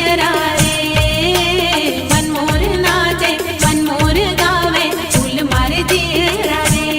जियरा रे मन मोर नाचे मन मोर गावे फूल मारे जियरा रे।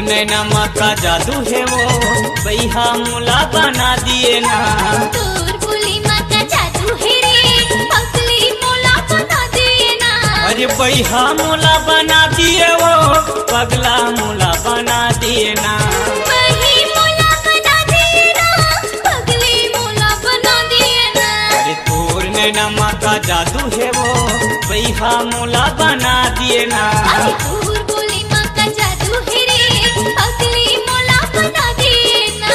नैना का जादू है वो बैहा मुला बना दिए ना। तोर बोली माँ का जादू है रे पगली मोला बना दिए ना। अरे बैहा मुला बना दिए वो पगला मुला बना दिए ना। वही मोला बना दिए ना पगली मोला बना दिए ना। अरे तोर नैना का जादू है वो बैहा मुला बना दिए ना। अरे तोर बोली माँ का जादू है रे पगली मोला बना दिए ना।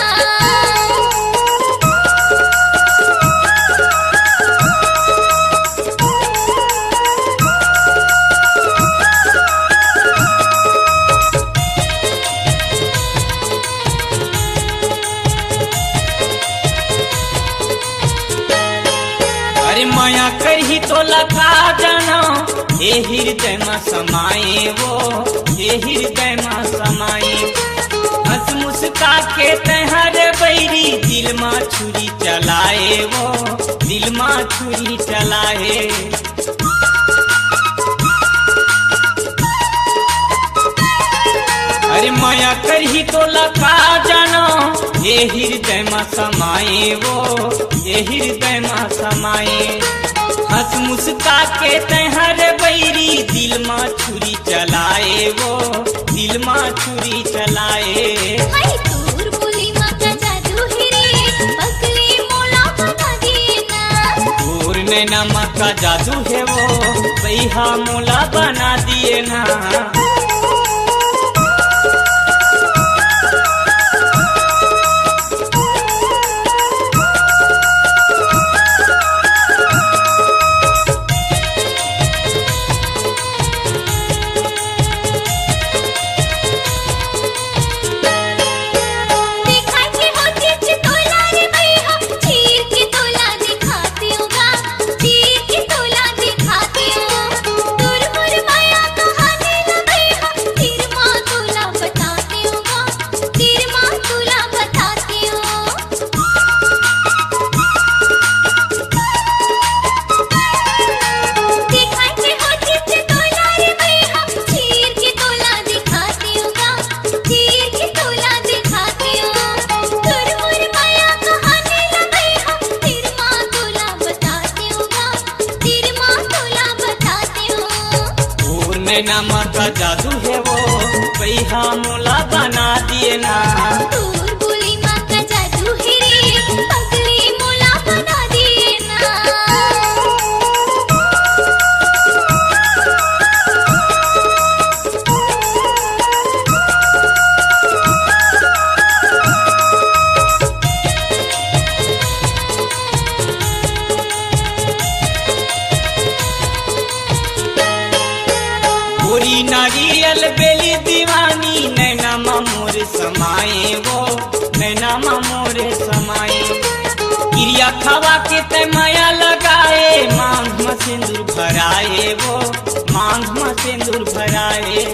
अरे माया कही तो लगा जाना हे हृदय में समाये वो हे हृदय में समाये। हंस मुस्का के तहर बैरी दिल में छुरी चलाए वो दिल में छुरी चलाए। अरे माया करही तो लगा जानो ये हृदय में समाये वो ये हृदय में समाये। हंस मुस्का के तहर बैरी दिल में छुरी चलाए वो दिल में छुरी चलाए। हाय तोर बोली माँ का जादू है रे पगली मोला बना दिए ना। तोर नैना का जादू है वो बैहा मोला बना दिए ना। चीर के तोला दिखाती होगा चीर के नैना का जादू है वो पैहा मोला बना दिए ना। दूर बोली माँ का जादू है रे पगली मोला बना दिए ना। गोरी नारियल बेली दीवानी नैना मोर समाए वो नैना मोर समाए। क्रिया खावा के ते माया लगाए मांग में सिंदूर भराए वो मांग में सिंदूर भराए।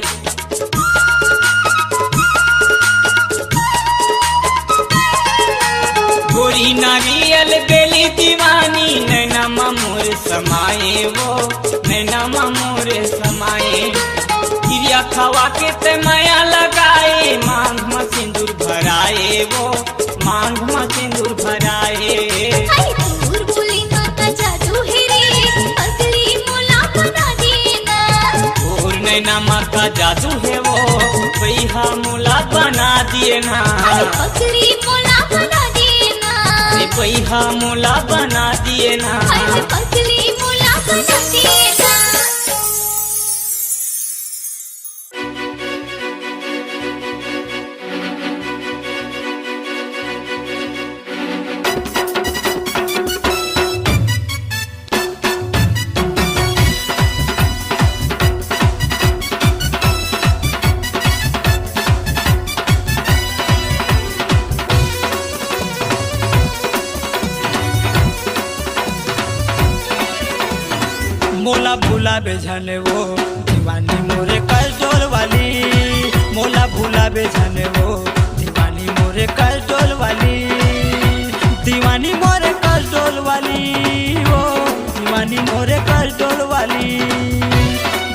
गोरी नारियल बेली दीवानी नैना मोर समाए वो नैना मोर समाए। क्रिया खवा के ते माया लगाए मांग में सिंदूर भराए वो मांग में सिंदूर भराए। आई दूर बोली माँ का जादू है रे पगली मोला बना दिए ना। और नैना माँ का जादू है वो पैहा मोला बना दिए ना। आई पगली मोला बना दिए ना। पैहा मोला बना दिए ना। आई पगली मोला बना दिए ना। मोला भूला बेझने वो दीवानी मोरे कलडोल वाली। मोला भूला बेझने वो दीवानी मोरे कलडोल वाली। दीवानी मोरे कलडोल वाली वो दीवानी मोरे कलडोल वाली।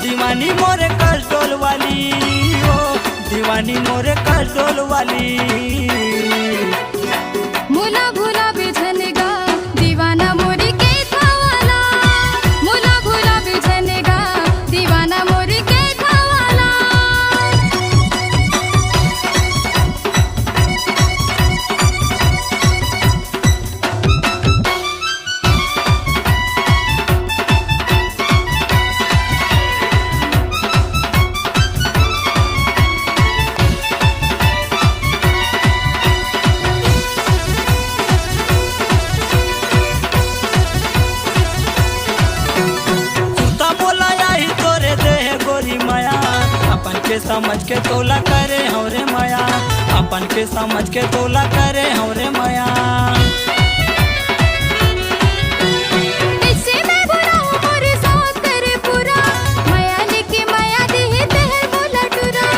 दीवानी मोरे कलडोल वाली वो दीवानी मोरे कलडोल वाली। मोला भूला बेझनेगा दीवाना मोरी के थावाला। मोला भूला बेझनेगा दीवाना मोरी के थावाला। सुता बोला आई तोरे देह गोरी माया। अपन के समझ के तोला करे हमरे माया। अपन के समझ के तोला करे हमरे माया। इससे मैं बुरा हूँ मोरे साथ करे पूरा। माया लेके माया देहे देहर मोला टुरा।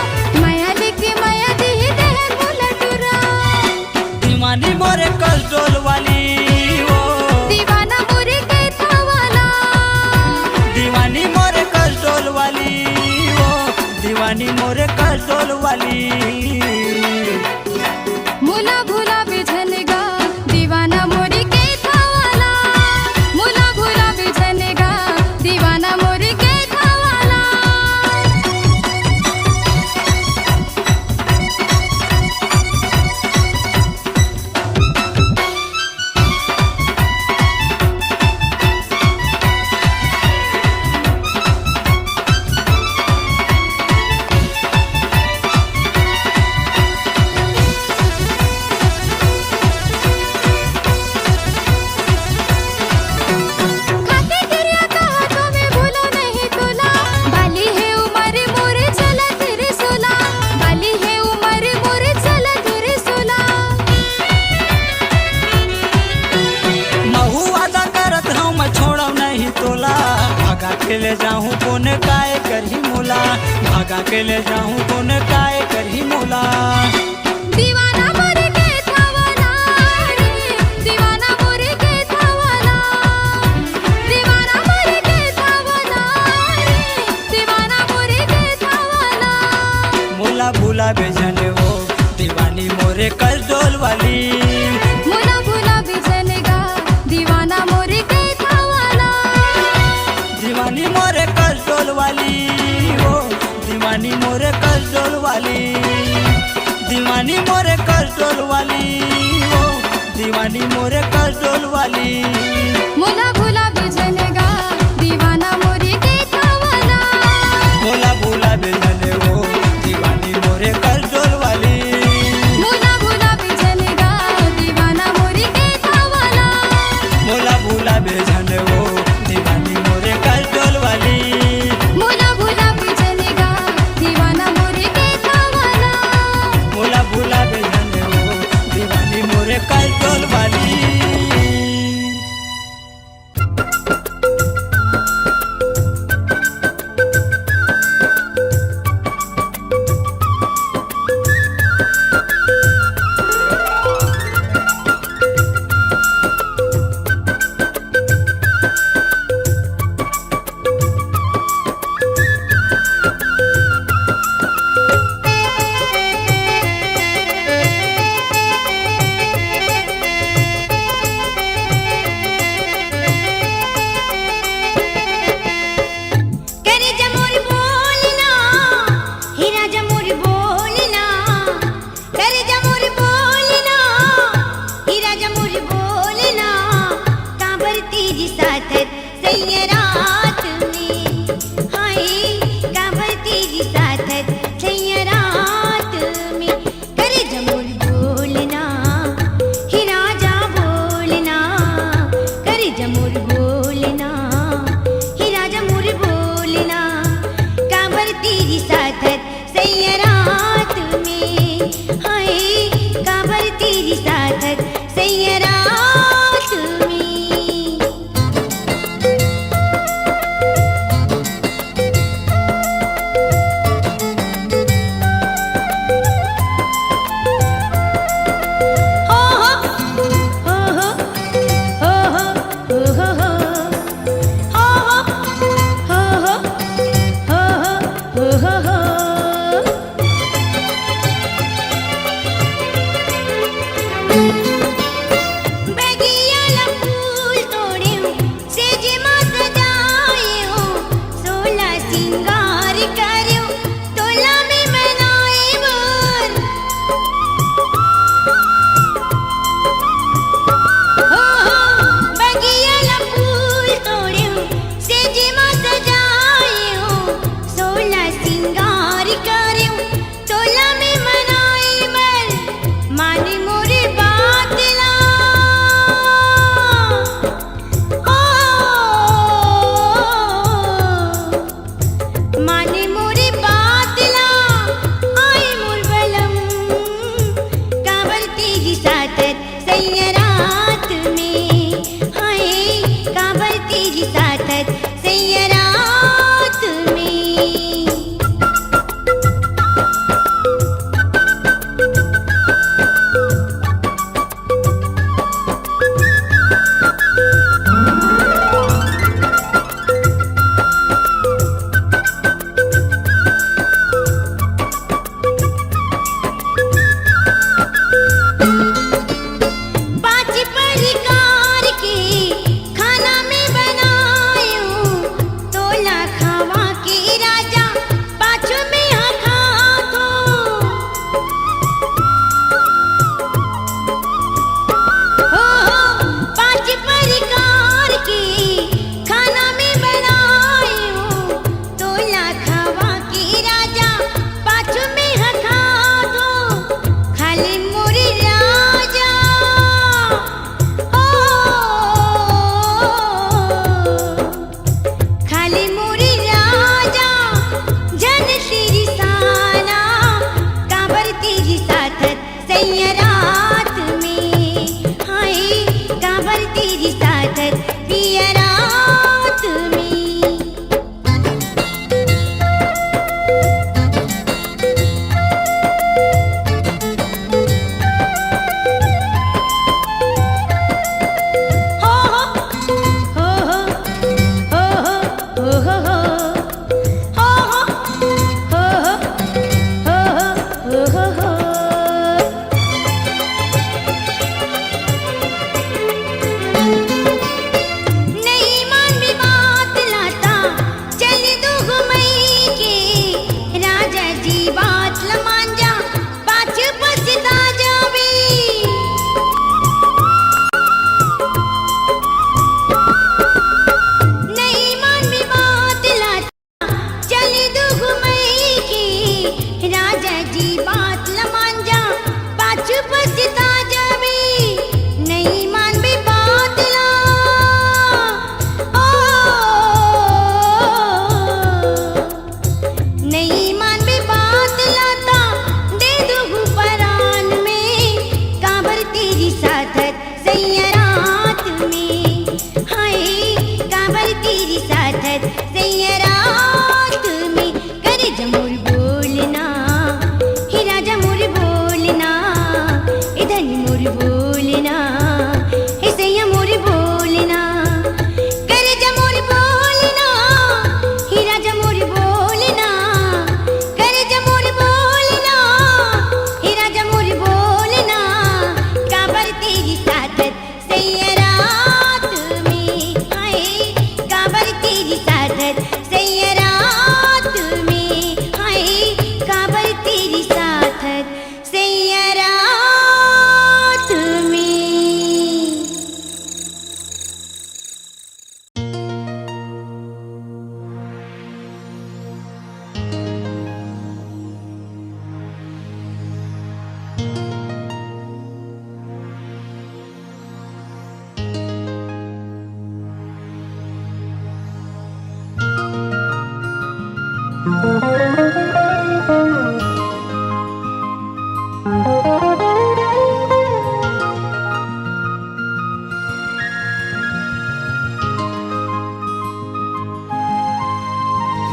माया लेके माया देहे देहर मोला टुरा। दीवानी मोरे कलडोल वाली वो दीवाना मोरी के थावाला। दीवानी मोरे कलडोल वाली वो दीवानी मोरे कलडोल वाली। मोला भूला बेझनेगा दीवाना मोरी के थावाला। मोला भूला बेझनेगा दीवाना मोरी के थावाला। खाके गिरिया कहा तो मैं भूलो नहीं तोला। बाली है उमर मोरे चला तेरे सोला। बाली है उमर मोरे चला तेरे सोला। महू वादा करत हम छोड़ब नहीं तोला। भागा के ले जाऊं कोने काय करही मोला। भागा के ले जाऊं कोने काय करही मोला। दीवाना मोरे के थावाला रे। दीवाना मोरे के थावाला। दीवाना मोरे के थावाला रे। दीवाना मोरे के थावाला। मोला भूला बेझने वो दीवानी मोरे कलडोल वाली। मोला भूला बेझनेगा दीवाना मोरे के थावाला। दीवानी मोरे कलडोल वाली वो मोरे कस्टोल वाली, दीवानी मोरे कस्टोल वाली, ओ दीवानी मोरे कस्टोल वाली। मोला भुला बिझनेगा दीवाना मोरी के थावाला। मोला भूला बेजने वो दीवानी मोरे कस्टोल वाली। मोला भुला बिझनेगा दीवाना मोरी के थावाला। मोला भूला बेजने वो दीवानी मोरे कस्टोल वाली। मोला भुला बिझनेगा दीवाना मोरी के थावाला। मोला भूला बेजने वो दीवानी मोरे कस्टोल वाली।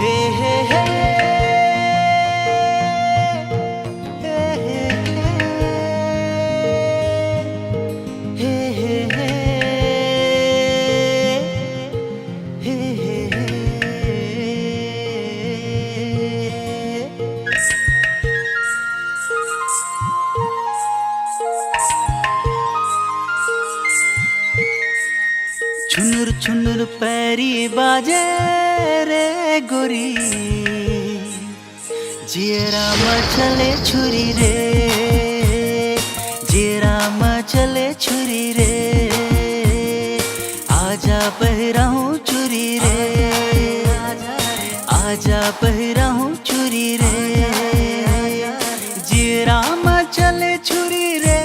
हे हे हे हे हे हे हे छुनुर छुनुर पैरी बाजे रे गोरी जियरा मचले छुरी रे जियरा मचले छुरी रे आजा पहराऊं चुरी रे आजा पहराऊं चुरी रे जियरा मचले छुरी रे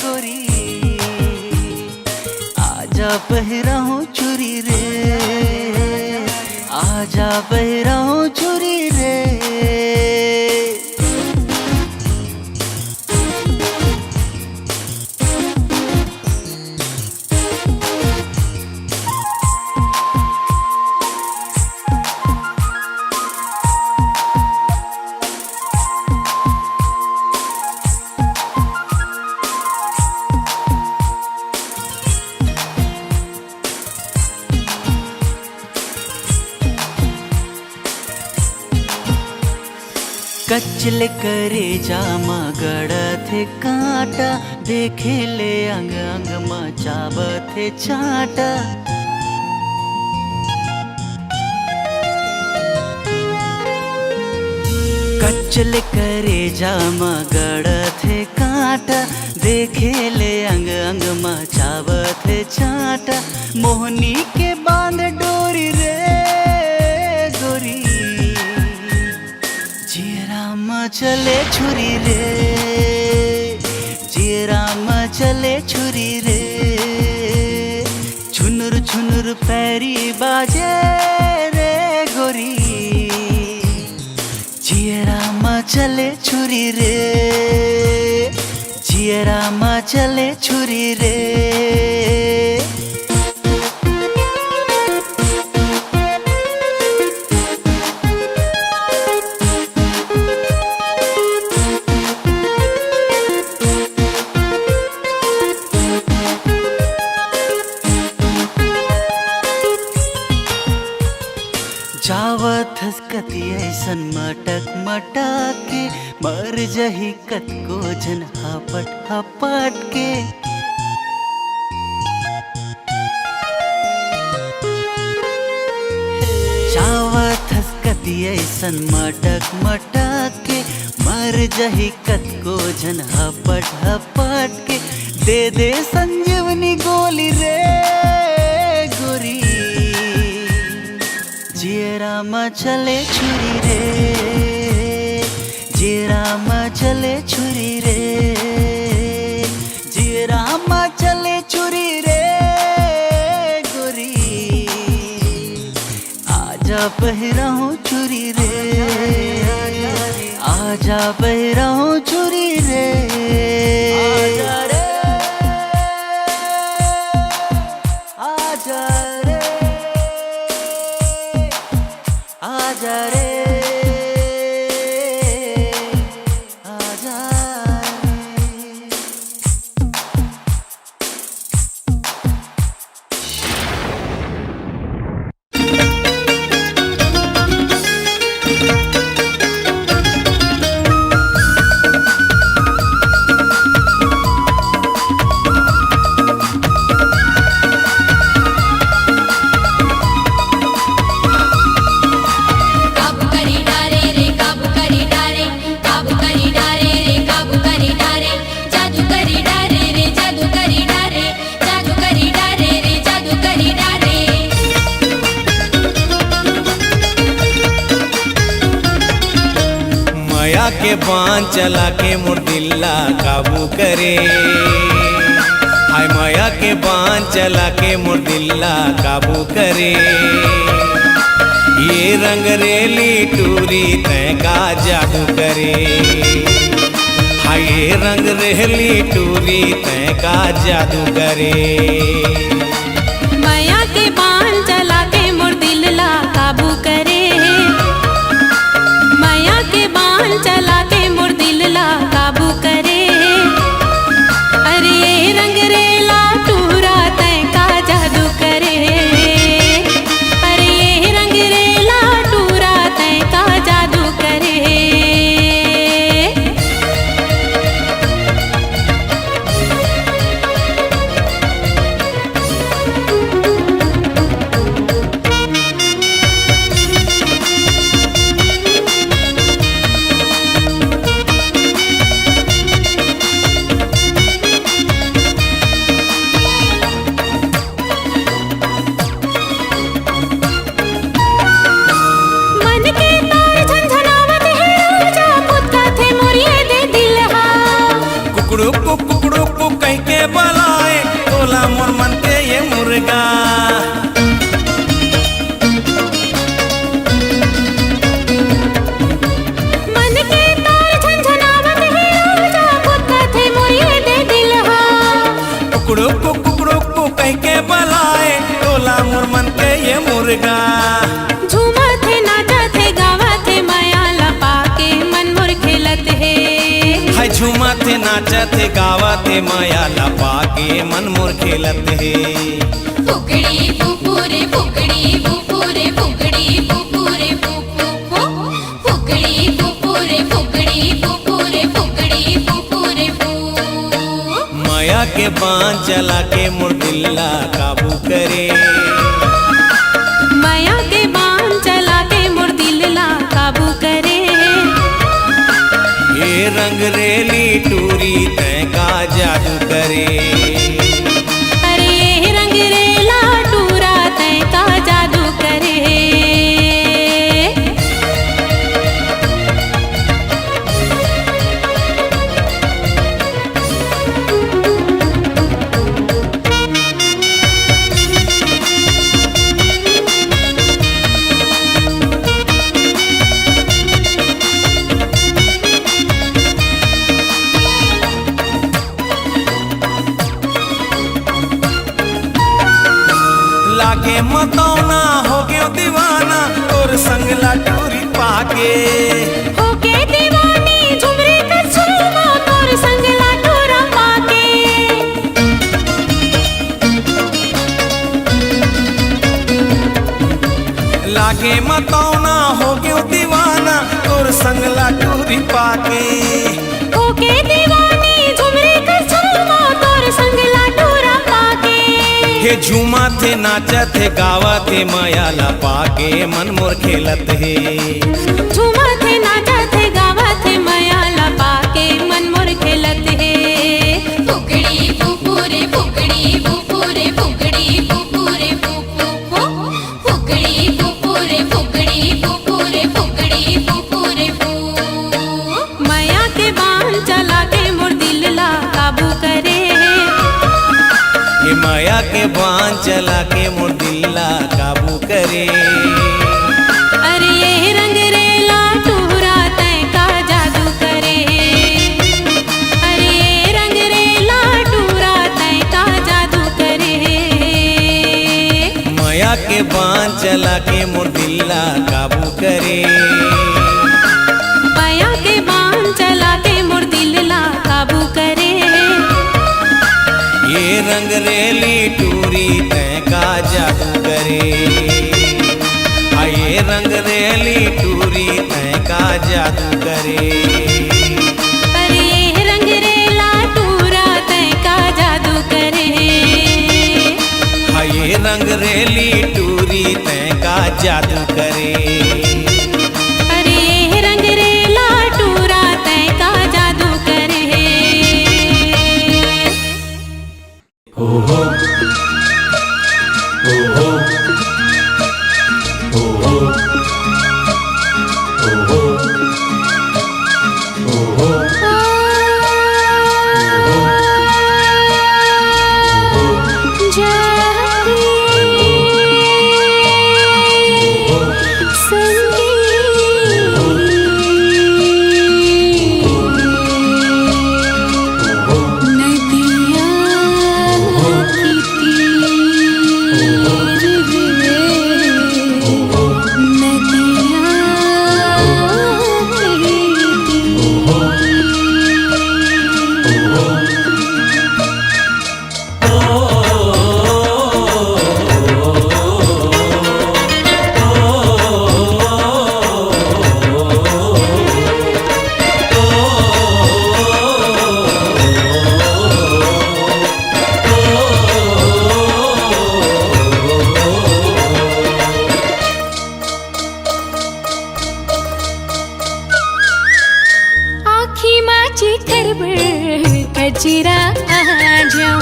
गोरी आजा पहराऊं चुरी रे आजा पहराऊं चुरी रे कचले करे जामा गड़थे कांटा देखे ले अंग अंग मचाबथे चाटा कचले करे जामा गड़थे कांटा देखे ले अंग अंग मचाबथे चाटा मोहनी के बांध डोरी रे गोरी जियरा मचले छुरी रे जियरा मचले छुरी रे छुनुर छुनुर पैरी बाजे रे गोरी जियरा मचले छुरी रे जियरा मचले छुरी रे जावत हसकती ऐसन मटक मटक के मर जही कत को जन हपट हपट के जावत हसकती ऐसन मटक मटक के मर जही कत को जन हपट हपट के दे संजीवनी गोली रे गोरी जियरा मचले छुरी रे जियरा मचले छुरी रे जियरा मचले छुरी रे गोरी आजा पहराऊं चुरी रे आजा पहराऊं चुरी रे आजा रे आजा रे आजा रे आजा रे काबू करी डारे रे काबू करी डारे काबू करी डारे रे काबू करी डारे जादू करी डारे रे जादू करी डारे जादू करी डारे रे जादू करी डारे माया के बांध चला के मुर्दिल्ला काबू करे हाय माया के बांध चला के मुर्दिल्ला काबू करे ये रंग रेली टूरी तय का जादू करे। हाय ये रंग रेली टूरी तय का जादू करे। माया के बाण चला के मोर दिल ला काबू करे। माया के बाण चला के मोर दिल ला काबू करे। अरे ये रंग रेला टूरा तय का जादू करे। अरे ये रंग रेला टूरा तय का जादू करे। मन के तार झंझनावत है राजा पुत्ता थे मोरिए दे दिल हा। कुकड़ू को कह के बलाए तोला मोर मन के ये मुर्गा। मन के तार झंझनावत है राजा पुत्ता थे मोरिए दे दिल हा। कुकड़ू को कह के बलाए तोला मोर मन के ये मुर्गा। झूमा थे नाचा थे गावा थे माया लपा के मन मोर खेलत है। हाय झूमा थे नाचा थे गावा थे माया लपा के मन मोर खेलत है। फुकड़ी फुफुरे फुकड़ी फुफुरे फुकड़ी फुफुरे फुफु फुकड़ी फुफुरे फुकड़ी फुफुरे फुकड़ी फुफुरे फु। माया के बाण चला के मोर दिल्ला काबू करे। माया के बाण चला के मोर दिल ला काबू करे। ये रंग रेली टूरी तय का जादू करे। अरे ये रंग रेला टूरा तय का जादू करे। लागे मतौना हो गयो दीवाना और संग लाटूरी पाके। होके दीवानी झुमरी का झूमा तोर संग लाटूरा पाके। लागे मतौना हो गयो दीवाना और संग लाटूरी पाके। होके दीवानी झुमरी का झूमा तोर संग लाटूरा पाके। हे झूमा थे नाचा थे गावा थे माया लपा के मन मोर खेलत है। झूमा थे नाचा थे गावा थे माया लपा के मन मोर खेलत है। फुकड़ी फुफुरे फुकड़ी फुफुरे फुकड़ी फुफुरे फुफु फुकड़ी फुफुरे फुकड़ी फुफुरे फुकड़ी फुफुरे फु। माया के बाण चला के मोर दिल ला काबू करे। हे माया के बाण चला के मोर दिल्ला काबू करे। अरे ये रंग रेला टूरा तय का जादू करे। अरे ये रंग रेला टूरा तय का जादू करे। माया के बाण चला के मोर दिल्ला काबू करे। माया के बाण चला के मोर दिल ला काबू करे। ये रंग रेली टूरी तय का जादू करे। हाय ये रंग रेली टूरी तय का जादू करे। अरे ये रंग रेला टूरा तय का जादू करे। हाय ये रंग रेली टूरी तय का जादू करे। अरे ये रंग रेला टूरा तय का जादू करे। हो हो हो हो हो हो हो हो हो जाती संग गजरा आ जाओ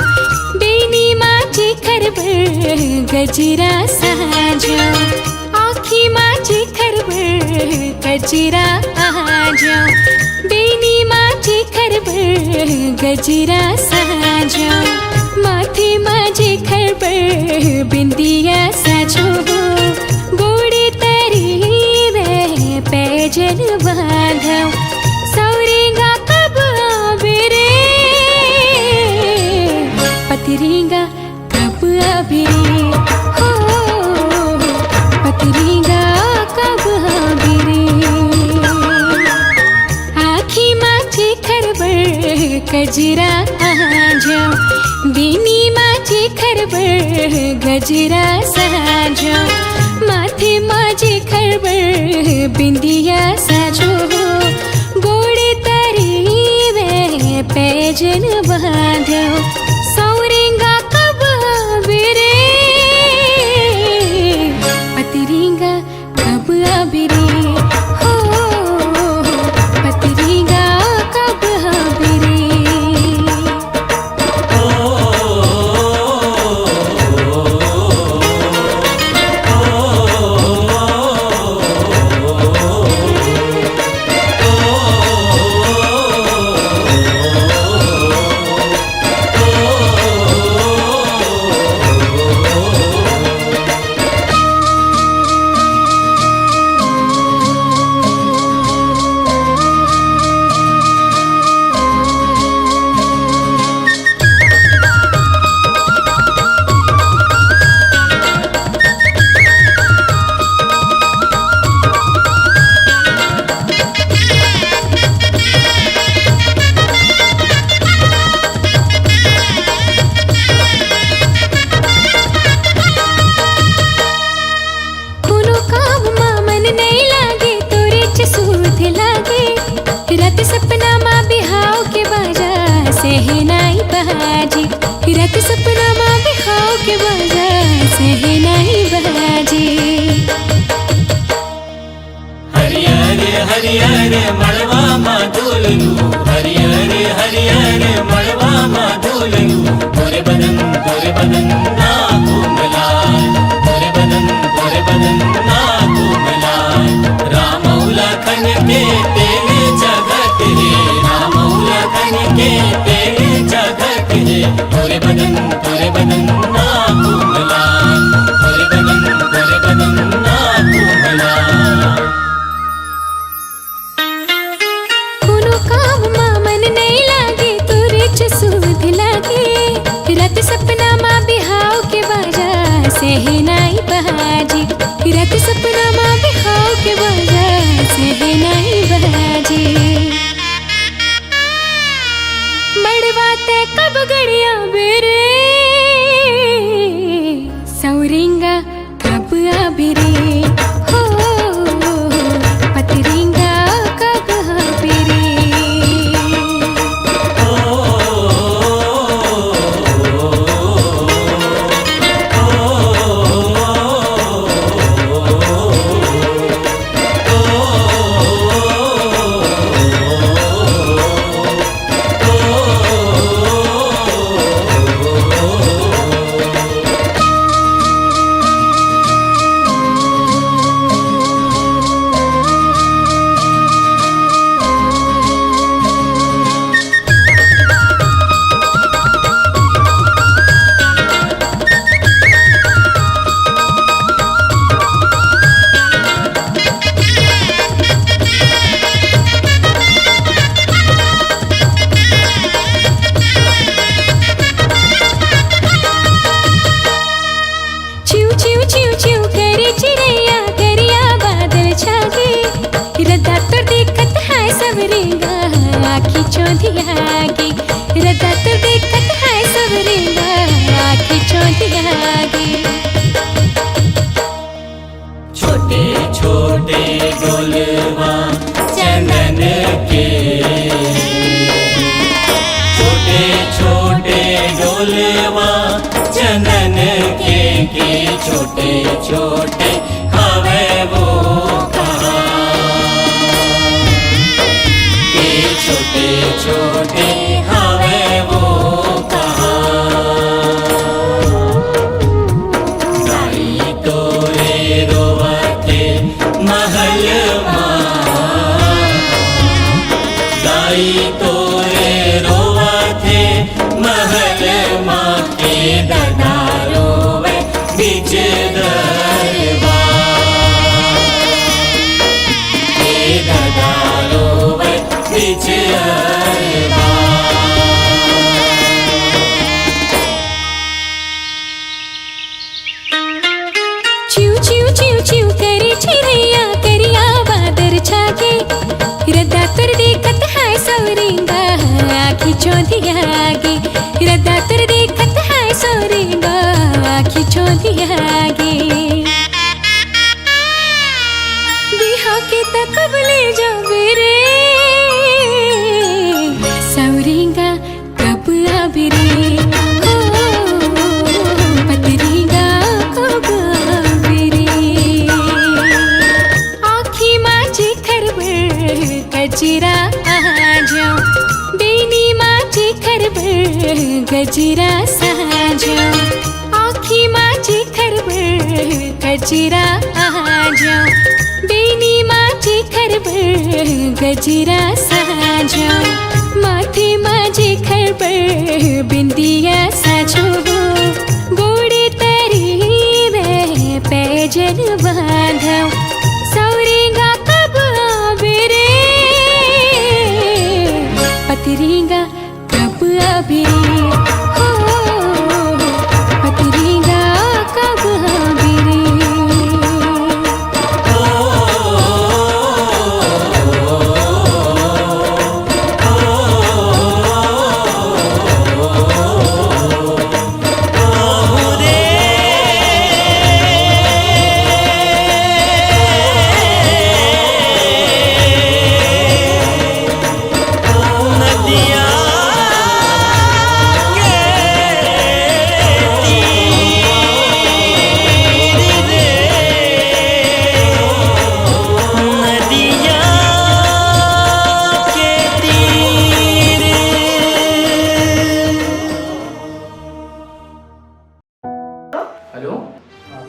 बेनी माझी खरबर गजरा साजाओ आँखी माझी खरबर गजरा आ जाओ बेनी माझी खरबर गजरा साजाओ माथे माझे खरबर बिंदिया साजो गोड़े तरी वे पैजन बांधो सौरेगा कब आवे रे पतरेगा कब आवे रे हो पतरेगा कब आवे रे आँखी माझे खरबर गजरा आ जाओ बेनी माझे खरबर गजरा साजो माथे माझे खरबर बिंदिया साजो गोड़े तरी वे पैजन बांधो सौरेगा कब आवे रे पतरेगा कब आवे रे हो पतरेगा कब आवे रे रत सपना माँ बिहाव के बाजा सहनाई बहाजी रत सपना माँ बिहाव के बाजा सहनाई बहाजी हरियर हरियर मड़वा मा डोलू हरियर हरियर मड़वा मा डोलू तोरे बदन ना घूमला तोरे बदन ना घूमला रामौला खन के तेरे जगत है रामौला खन के तेरे जगत है तोरे बदन ना घूमला तोरे बदन ना घूमला कोनो काम मन नहीं लागे तोरे चसूद लागे रत सपना माँ बिहाव के बाजा सहनाई बहाजी रत सपना माँ बिहाव के बाजा सहनाई बहाजी मड़वा ते कब गड़िया बेरे सौरेंगा कब आवे रे हो पतरेगा कब आवे रे चौंधियागी रदा तो देखत है सबरेगा आँखें चौंधियागी छोटे छोटे डोलवा चंदन के छोटे छोटे डोलवा चंदन के छोटे छोटे हवे वो छोटे छोटे हवे पीछे अरबा। चिव चिव चिव चिव करे चिड़ैया करिया बादर छाके रद्दा तर देखत है सौरेंगा आखी चौंधियागे रद्दा तर देखत है सौरेंगा आखी चौंधियागे बिहा के तक ले जावे रे सौरेंगा कब आवे रे हो पतरीगा कब आवे रे आँखी माझी खरबर गजरा आ जाओ बेनी माझी खरबर गजरा सा जाओ आँखी माझी खरबर गजरा आ जाओ बेनी माझी खरबर गजरा सा जाओ माथे माझे खरबर बिंदिया साजो गोड़े तरी में पैजन बांधो सौरेगा कब आवे रे पतरेगा कब आवे रे हो पतरेगा कब आवे रे हेलो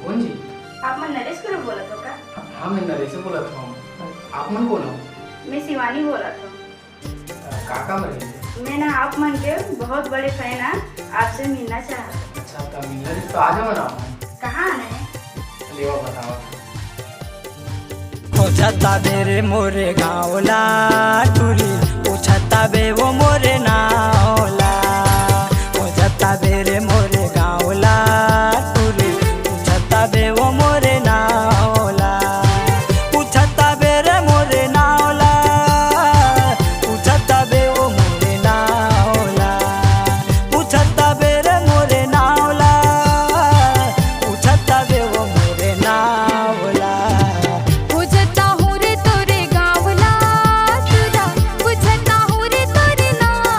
कौन जी? आप मन नरेश को बोलत हो का? हाँ मैं नरेश से बोला था। आप मन कौन हो? मैं शिवानी बोलत हूँ। काका मरे। मैं ना आप मन के बहुत बड़े फैन है, आपसे मिलना चाहता। अच्छा तो मिलना तो आ जाओ ना। कहाँ आना है? लेवा बताओ। खोजता बेरे मोरे गाँवला टूरी पूछता बे वो मोरे नावला खोजता बेरे मोरे गाँवला टूरी पूछता बे वो मोरे नावला पूछता बेरे मोरे नावला पूछता बे वो मोरे नावला पूछता बेरे मोरे नावला पूछता बे वो मोरे नावला पूछता हूँ रे तोरे गाँवला तुरा पूछता हूँ रे तोरे नावला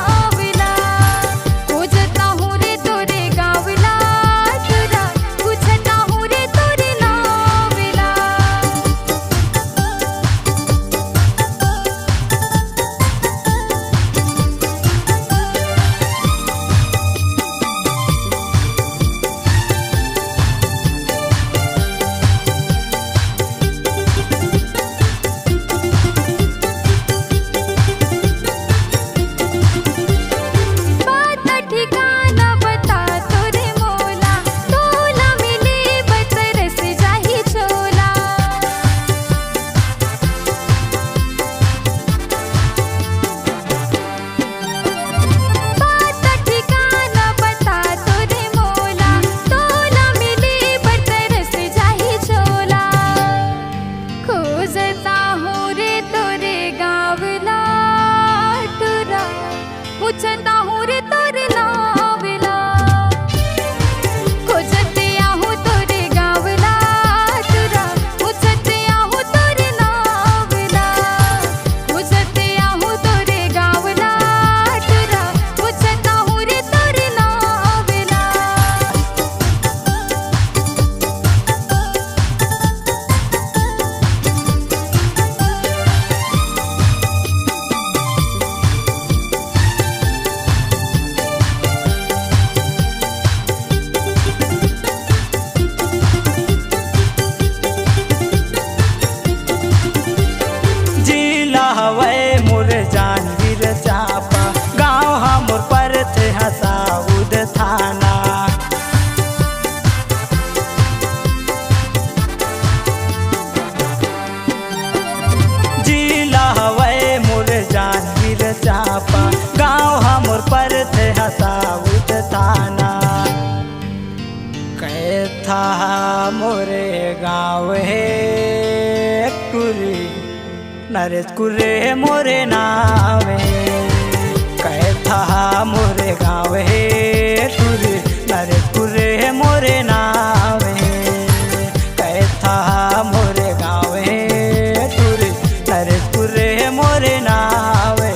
साउथ थाना कैथा मोरे गाँव है टूरी नरेश कुरे मोरे नावे कैथा मोरे गाँव है टूरी नरेश कुरे मोरे नावे कैथा मोरे गाँव है टूरी नरेश कुरे मोरे नावे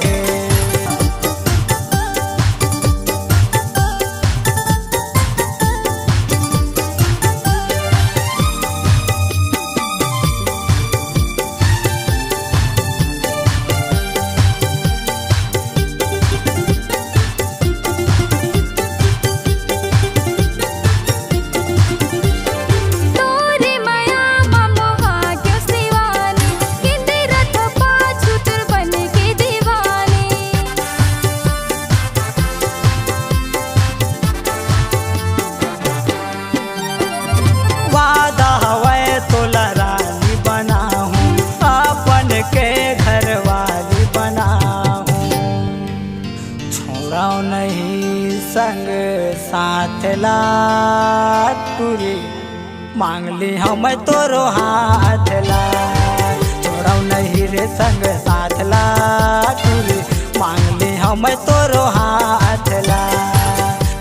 तोरे माया मोहा क्यों सिवानी किंदे रथ पाछू तुर बन के दीवानी वादा हवै तोला रानी बनाऊं अपन के घर वाली बनाऊं छोड़ाओ नहीं संग साथ ला टूरी मांग ली हम तोरो हाथ ला छोड़ाओ नहीं रे संग साथ ला टूरी मांग ली हम तोरो हाथ ला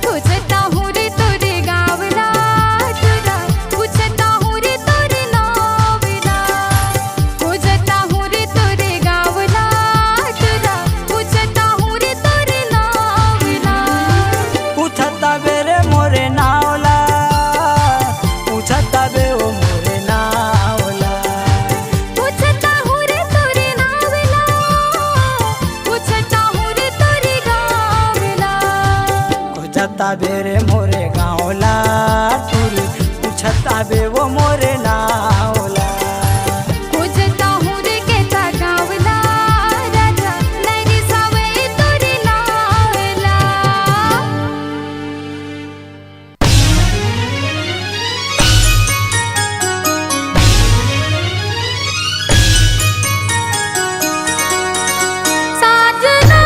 पूछता हूँ रे तोरे गावला तुरा पूछता हूँ रे तोरे नावला पूछता हूँ रे तोरे गावला तुरा पूछता हूँ रे तोरे नावला पूछता बेरे मोरे नावला पूछता बे ओ मोरे नावला पूछता हूँ रे तोरे नावला पूछता हूँ रे तोरे गावला पूछता बेरे मोरे गावला टूरी पूछता बे वो मोरे नावला पूछता हूँ रे केचा गावला राजा नैरी सावे तोरे नावला साजना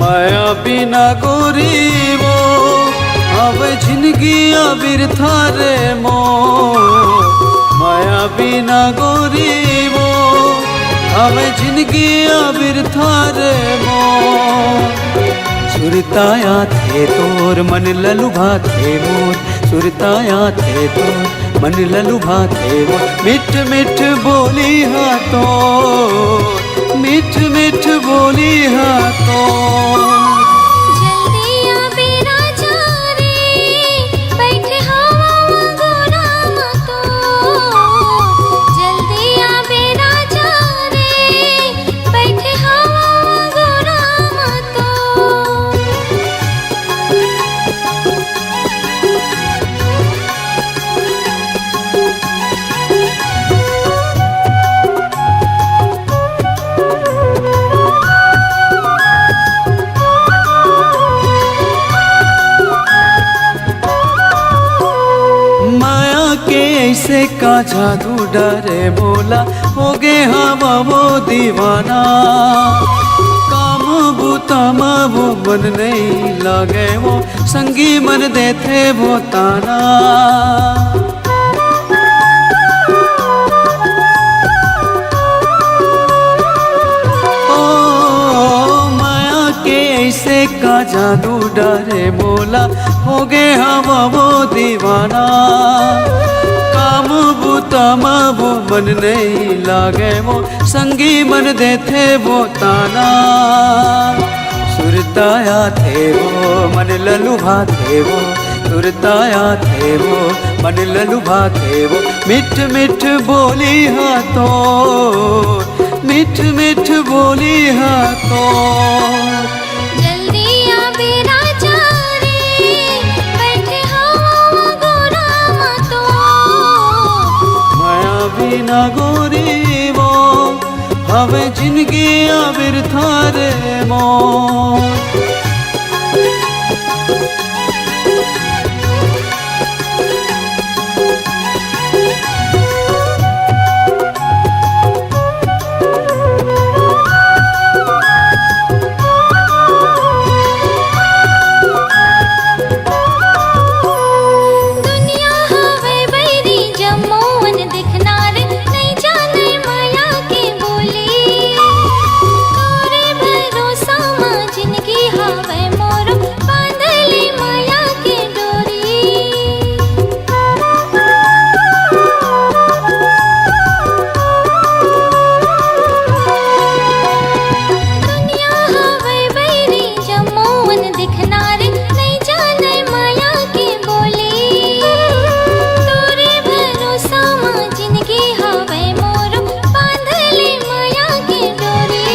माया बिना गोरी वो अब जिंदगी बिरथा रे मोर माया बिना गोरी वो अब जिंदगी बिरथा रे मोर सुरताया थे तोर मन ललुभा थे मोर सुरताया थे तोर मन ललुभा थे मोर मिठ मिठ बोली हाँ तो मिठ मिठ बोली हाँ तो जल्दी आ बेरा जा रे बैठे हवा गोरा मतो जल्दी आ बेरा जा रे बैठे हवा गोरा मतो माया के ऐसे का जादू डरे बोला हो गे हवा वो दीवाना काम बूतम वो मन नहीं लगे वो संगी मन देते वो ताना ऐसे का जादू डरे बोला हो गे हवा वो दीवाना काम बूतम वो मन नहीं लागे वो संगी मन देते वो ताना सुरताया थे वो मन ललुभा थे वो सुरताया थे वो मन ललुभा थे वो मिठ मिठ बोली हाँ तो मिठ मिठ बोली हाँ तो जल्दी आ बेरा जा रे बैठे हवा गोरा मतो माया बिना गोरी वो हवे जिंदगी बिरथा रे मोर दुनिया हवे बैरी जमोन दिखनार नहीं जाने माया के बोली तोरे भरोसा मां जिंदगी हवे मोर बांधले माया के डोरी दुनिया हवे बैरी जमोन दिखनार नहीं जाने माया के बोली तोरे भरोसा मां जिंदगी हवे मोर बांधले माया के डोरी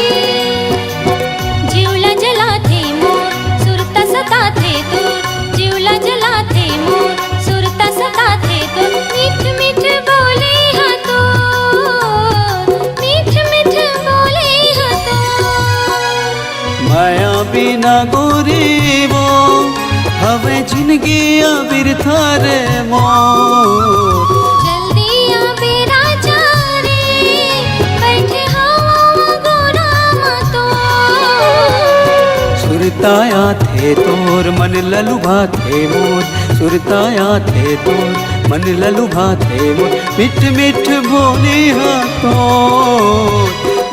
जीवला जला थे मोर सुरता सता थे तोर जीवला जला थे मोर सुरता सता थे तोर मीठ मीठ बोले हाँ तो मीठ मीठ बोले हाँ तो माया बिना गोरी वो हवे जिंदगी बिरथा रे मोर जल्दी आ बेरा जा रे बैठे हवा गोरा मतो सुरताया थे तोर मन ललुभा थे मोर सुरताया थे तोर मन ललुभा थे मोर मिठ मिठ बोली हाँ तो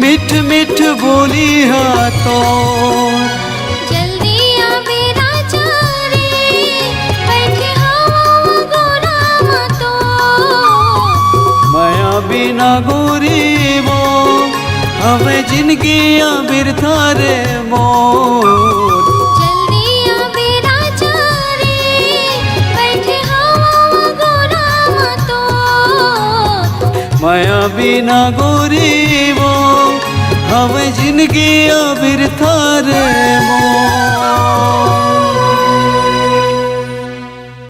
मिठ मिठ बोली हाँ तो जल्दी आ बेरा जा रे बैठे हवा गोरा मतो माया बिना गोरी वो हवे जिंदगी बिरथा रे मोर जल्दी आ बेरा जा रे बैठे हवा गोरा मतो माया बिना गोरी वो हवे जिंदगी बिरथा रे मोर